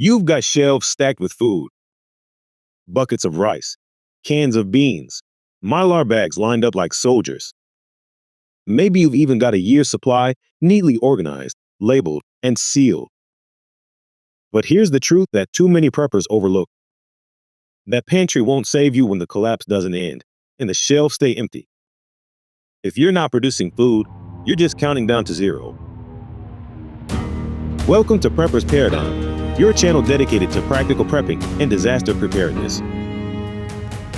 You've got shelves stacked with food, buckets of rice, cans of beans, Mylar bags lined up like soldiers. Maybe you've even got a year's supply neatly organized, labeled, and sealed. But here's the truth that too many preppers overlook. That pantry won't save you when the collapse doesn't end and the shelves stay empty. If you're not producing food, you're just counting down to zero. Welcome to Prepper's Paradigm, your channel dedicated to practical prepping and disaster preparedness.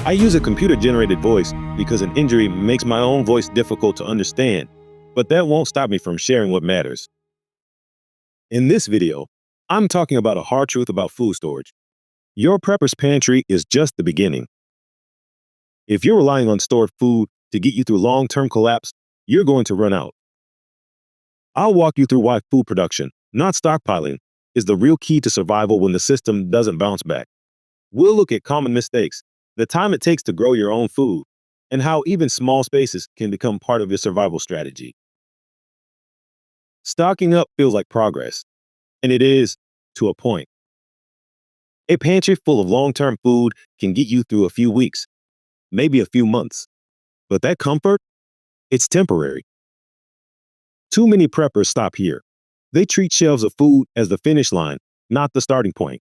I use a computer-generated voice because an injury makes my own voice difficult to understand, but that won't stop me from sharing what matters. In this video, I'm talking about a hard truth about food storage. Your prepper's pantry is just the beginning. If you're relying on stored food to get you through long-term collapse, you're going to run out. I'll walk you through why food production, not stockpiling, is the real key to survival when the system doesn't bounce back. We'll look at common mistakes, the time it takes to grow your own food, and how even small spaces can become part of your survival strategy. Stocking up feels like progress, and it is, to a point. A pantry full of long-term food can get you through a few weeks, maybe a few months. But that comfort, it's temporary. Too many preppers stop here. They treat shelves of food as the finish line, not the starting point.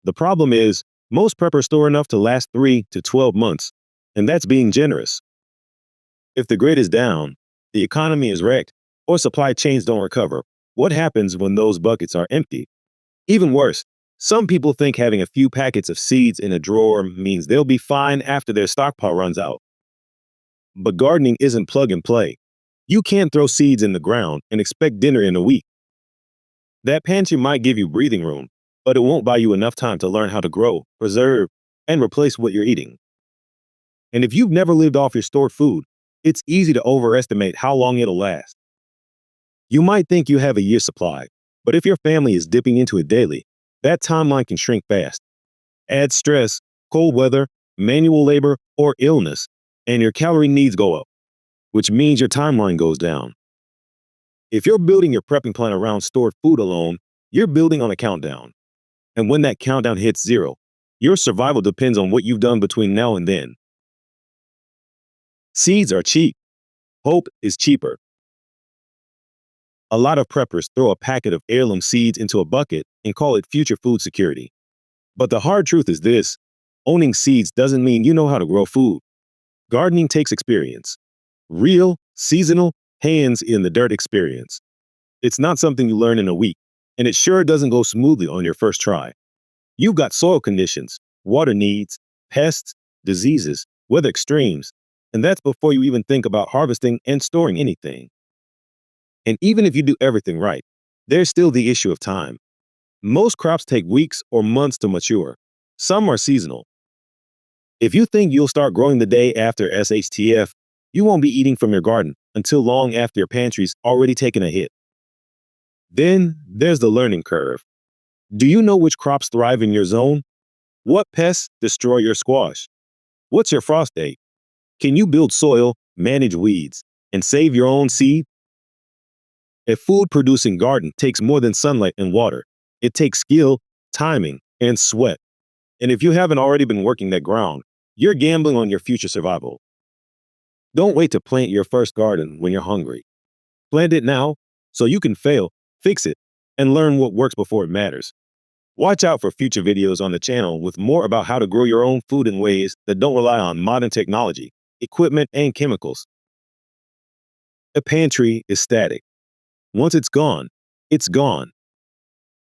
The problem is, most preppers store enough to last 3 to 12 months, and that's being generous. If the grid is down, the economy is wrecked, or supply chains don't recover, what happens when those buckets are empty? Even worse, some people think having a few packets of seeds in a drawer means they'll be fine after their stockpile runs out. But gardening isn't plug and play. You can't throw seeds in the ground and expect dinner in a week. That pantry might give you breathing room, but it won't buy you enough time to learn how to grow, preserve, and replace what you're eating. And if you've never lived off your stored food, it's easy to overestimate how long it'll last. You might think you have a year's supply, but if your family is dipping into it daily, that timeline can shrink fast. Add stress, cold weather, manual labor, or illness, and your calorie needs go up, which means your timeline goes down. If you're building your prepping plan around stored food alone, you're building on a countdown. And when that countdown hits zero, your survival depends on what you've done between now and then. Seeds are cheap. Hope is cheaper. A lot of preppers throw a packet of heirloom seeds into a bucket and call it future food security. But the hard truth is this: owning seeds doesn't mean you know how to grow food. Gardening takes experience. Real, seasonal, hands-in-the-dirt experience. It's not something you learn in a week, and it sure doesn't go smoothly on your first try. You've got soil conditions, water needs, pests, diseases, weather extremes, and that's before you even think about harvesting and storing anything. And even if you do everything right, there's still the issue of time. Most crops take weeks or months to mature. Some are seasonal. If you think you'll start growing the day after SHTF, you won't be eating from your garden until long after your pantry's already taken a hit. Then there's the learning curve. Do you know which crops thrive in your zone? What pests destroy your squash? What's your frost date? Can you build soil, manage weeds, and save your own seed? A food-producing garden takes more than sunlight and water. It takes skill, timing, and sweat. And if you haven't already been working that ground, you're gambling on your future survival. Don't wait to plant your first garden when you're hungry. Plant it now so you can fail, fix it, and learn what works before it matters. Watch out for future videos on the channel with more about how to grow your own food in ways that don't rely on modern technology, equipment, and chemicals. A pantry is static. Once it's gone, it's gone.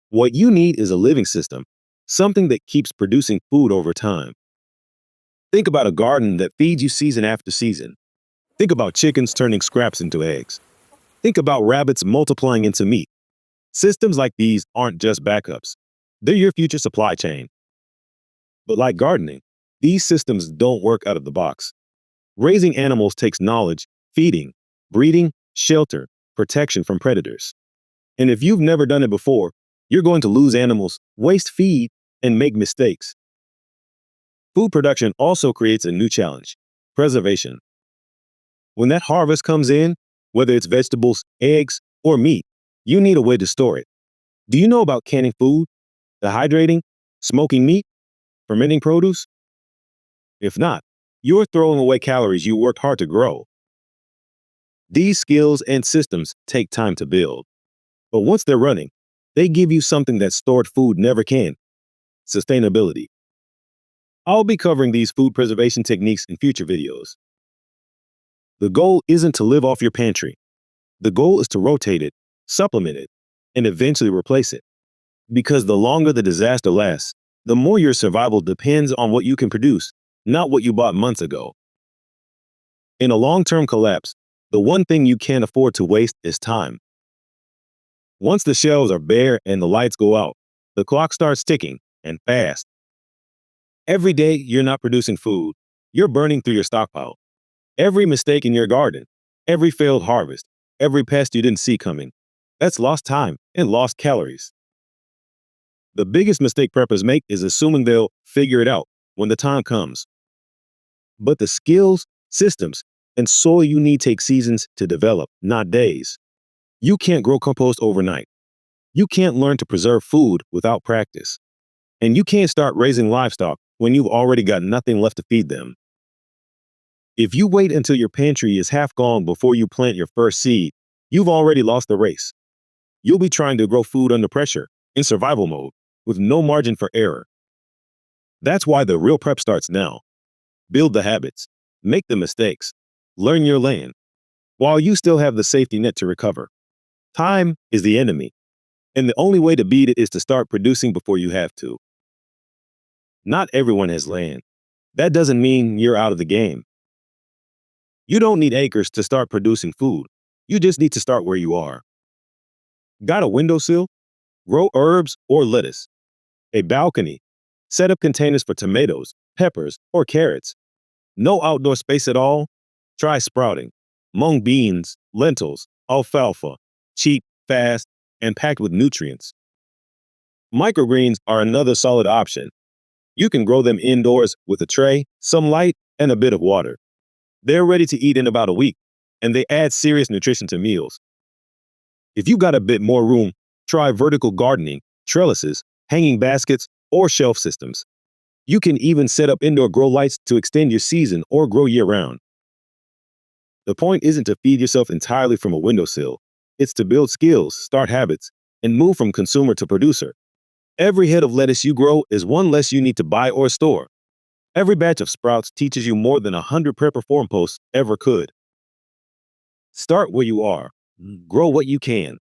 What you need is a living system, something that keeps producing food over time. Think about a garden that feeds you season after season. Think about chickens turning scraps into eggs. Think about rabbits multiplying into meat. Systems like these aren't just backups. They're your future supply chain. But like gardening, these systems don't work out of the box. Raising animals takes knowledge, feeding, breeding, shelter, protection from predators. And if you've never done it before, you're going to lose animals, waste feed, and make mistakes. Food production also creates a new challenge: preservation. When that harvest comes in, whether it's vegetables, eggs, or meat, you need a way to store it. Do you know about canning food? Dehydrating? Smoking meat? Fermenting produce? If not, you're throwing away calories you worked hard to grow. These skills and systems take time to build. But once they're running, they give you something that stored food never can: sustainability. I'll be covering these food preservation techniques in future videos. The goal isn't to live off your pantry. The goal is to rotate it, supplement it, and eventually replace it. Because the longer the disaster lasts, the more your survival depends on what you can produce, not what you bought months ago. In a long-term collapse, the one thing you can't afford to waste is time. Once the shelves are bare and the lights go out, the clock starts ticking, and fast. Every day you're not producing food, you're burning through your stockpile. Every mistake in your garden, every failed harvest, every pest you didn't see coming, that's lost time and lost calories. The biggest mistake preppers make is assuming they'll figure it out when the time comes. But the skills, systems, and soil you need take seasons to develop, not days. You can't grow compost overnight. You can't learn to preserve food without practice. And you can't start raising livestock when you've already got nothing left to feed them. If you wait until your pantry is half gone before you plant your first seed, you've already lost the race. You'll be trying to grow food under pressure, in survival mode, with no margin for error. That's why the real prep starts now. Build the habits, make the mistakes, learn your land, while you still have the safety net to recover. Time is the enemy, and the only way to beat it is to start producing before you have to. Not everyone has land. That doesn't mean you're out of the game. You don't need acres to start producing food. You just need to start where you are. Got a windowsill? Grow herbs or lettuce. A balcony? Set up containers for tomatoes, peppers, or carrots. No outdoor space at all? Try sprouting. Mung beans, lentils, alfalfa. Cheap, fast, and packed with nutrients. Microgreens are another solid option. You can grow them indoors with a tray, some light, and a bit of water. They're ready to eat in about a week, and they add serious nutrition to meals. If you got a bit more room, try vertical gardening, trellises, hanging baskets, or shelf systems. You can even set up indoor grow lights to extend your season or grow year-round. The point isn't to feed yourself entirely from a windowsill. It's to build skills, start habits, and move from consumer to producer. Every head of lettuce you grow is one less you need to buy or store. Every batch of sprouts teaches you more than 100 prepper forum posts ever could. Start where you are. Grow what you can.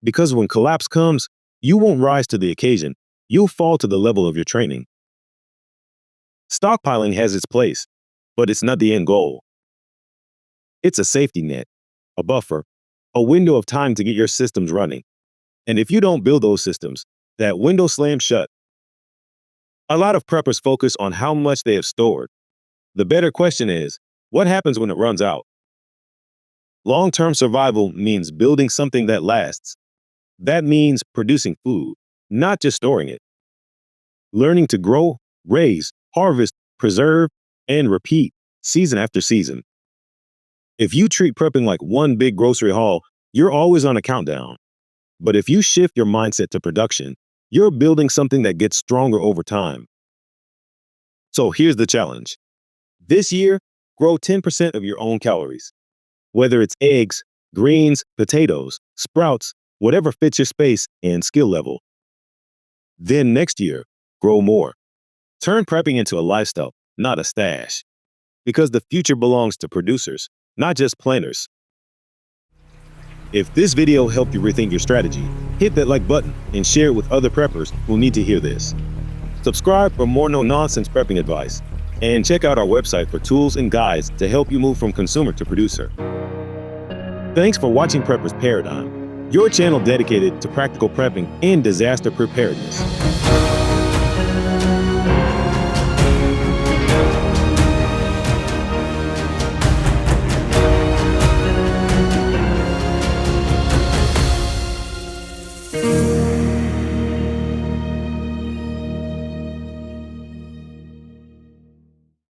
Because when collapse comes, you won't rise to the occasion. You'll fall to the level of your training. Stockpiling has its place, but it's not the end goal. It's a safety net, a buffer, a window of time to get your systems running. And if you don't build those systems, that window slams shut. A lot of preppers focus on how much they have stored. The better question is, what happens when it runs out? Long-term survival means building something that lasts. That means producing food, not just storing it. Learning to grow, raise, harvest, preserve, and repeat season after season. If you treat prepping like one big grocery haul, you're always on a countdown. But if you shift your mindset to production, you're building something that gets stronger over time. So here's the challenge. This year, grow 10% of your own calories. Whether it's eggs, greens, potatoes, sprouts, whatever fits your space and skill level. Then next year, grow more. Turn prepping into a lifestyle, not a stash. Because the future belongs to producers, not just planners. If this video helped you rethink your strategy, hit that like button and share it with other preppers who need to hear this. Subscribe for more no-nonsense prepping advice, and check out our website for tools and guides to help you move from consumer to producer. Thanks for watching Prepper's Paradigm, your channel dedicated to practical prepping and disaster preparedness.